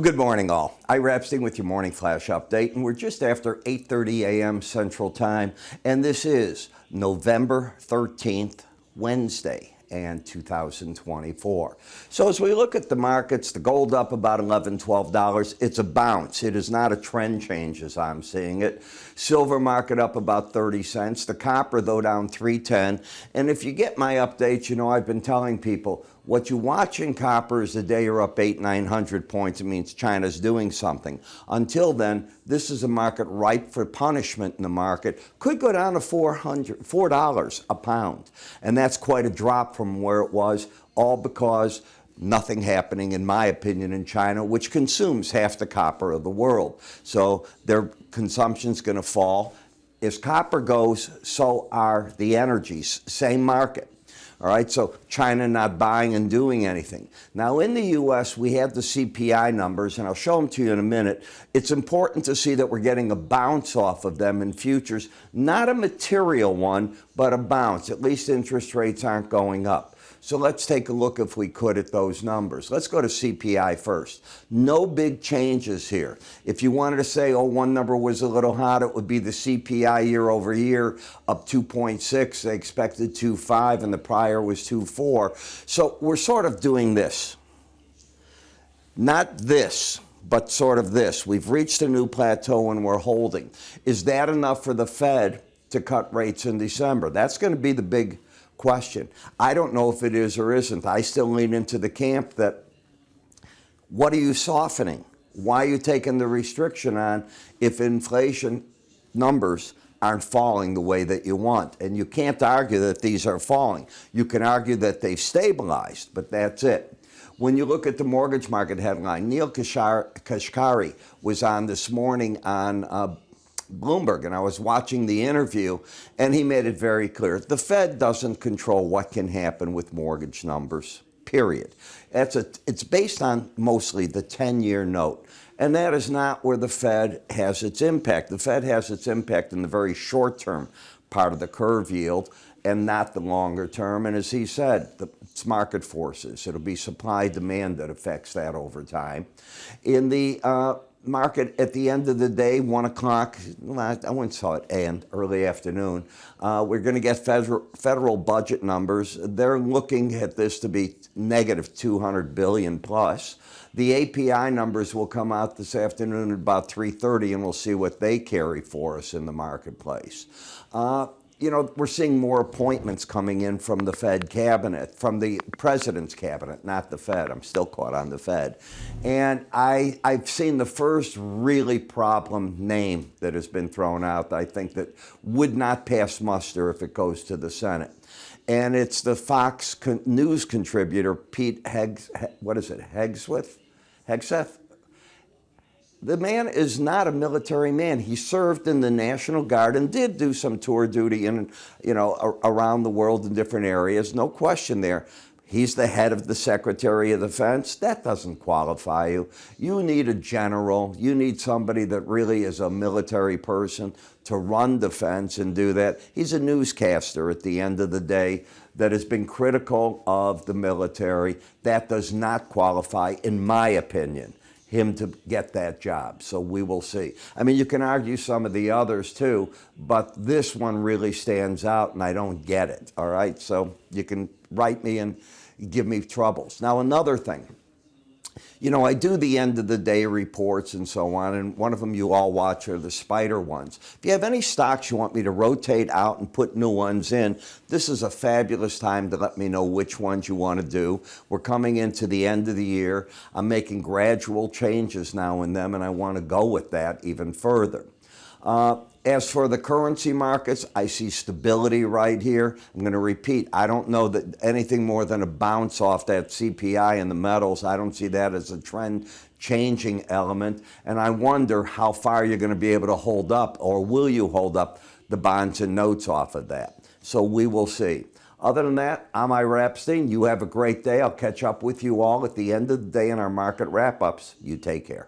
Good morning, all. Epstein with your morning flash update, and we're just after 8:30 a.m. Central Time, and this is November 13th, Wednesday, and 2024. So as we look at the markets, the gold up about $11, $12. It's a bounce. It is not a trend change as I'm seeing it. Silver market up about 30 cents. The copper, though, down 310. And if you get my updates, you know I've been telling people, what you watch in copper is the day you're up 800-900 points. It means China's doing something. Until then, this is a market ripe for punishment in the market. Could go down to $4 a pound. And that's quite a drop from where it was, all because nothing happening, in my opinion, in China, which consumes half the copper of the world. So their consumption's going to fall. As copper goes, so are the energies. Same market. All right, so China not buying and doing anything. Now, in the U.S., we have the CPI numbers, and I'll show them to you in a minute. It's important to see that we're getting a bounce off of them in futures, not a material one, but a bounce. At least interest rates aren't going up. So let's take a look, if we could, at those numbers. Let's go to CPI first. No big changes here. If you wanted to say, oh, one number was a little hot, it would be the CPI year over year, up 2.6. They expected 2.5, and the prior was 2.4. So we're sort of doing this. Not this, but sort of this. We've reached a new plateau and we're holding. Is that enough for the Fed to cut rates in December? That's going to be the big question. I don't know if it is or isn't. I still lean into the camp that, what are you softening? Why are you taking the restriction on if inflation numbers aren't falling the way that you want? And you can't argue that these are falling. You can argue that they've stabilized, but that's it. When you look at the mortgage market headline, Neil Kashkari was on this morning on Bloomberg, and I was watching the interview, and he made it very clear. The Fed doesn't control what can happen with mortgage numbers, period. It's based on mostly the 10-year note, and that is not where the Fed has its impact. The Fed has its impact in the very short-term part of the curve yield and not the longer term. And as he said, it's market forces. It'll be supply-demand that affects that over time. In the market at the end of the day, 1 o'clock, I wouldn't saw it, and early afternoon, we're going to get federal budget numbers. They're looking at this to be negative 200 billion plus. The API numbers will come out this afternoon at about 3:30, and we'll see what they carry for us in the marketplace. You know, we're seeing more appointments coming in from the Fed cabinet, from the president's cabinet, not the Fed. I'm still caught on the Fed. And I've seen the first really problem name that has been thrown out, I think, that would not pass muster if it goes to the Senate. And it's the Fox News contributor, Pete Hegseth? The man is not a military man. He served in the National Guard and did do some tour duty in, around the world in different areas. No question there. He's the head of the Secretary of Defense. That doesn't qualify you. You need a general. You need somebody that really is a military person to run defense and do that. He's a newscaster at the end of the day that has been critical of the military. That does not qualify, in my opinion, him to get that job. So we will see. I mean, you can argue some of the others too, but this one really stands out, and I don't get it, all right? So you can write me and give me troubles. Now, another thing. You know, I do the end of the day reports and so on, and one of them you all watch are the spider ones. If you have any stocks you want me to rotate out and put new ones in, this is a fabulous time to let me know which ones you want to do. We're coming into the end of the year. I'm making gradual changes now in them, and I want to go with that even further. As for the currency markets, I see stability right here. I'm going to repeat, I don't know that anything more than a bounce off that CPI and the metals. I don't see that as a trend changing element. And I wonder how far you're going to be able to hold up, or will you hold up the bonds and notes off of that? So we will see. Other than that, I'm Epstein. You have a great day. I'll catch up with you all at the end of the day in our market wrap-ups. You take care.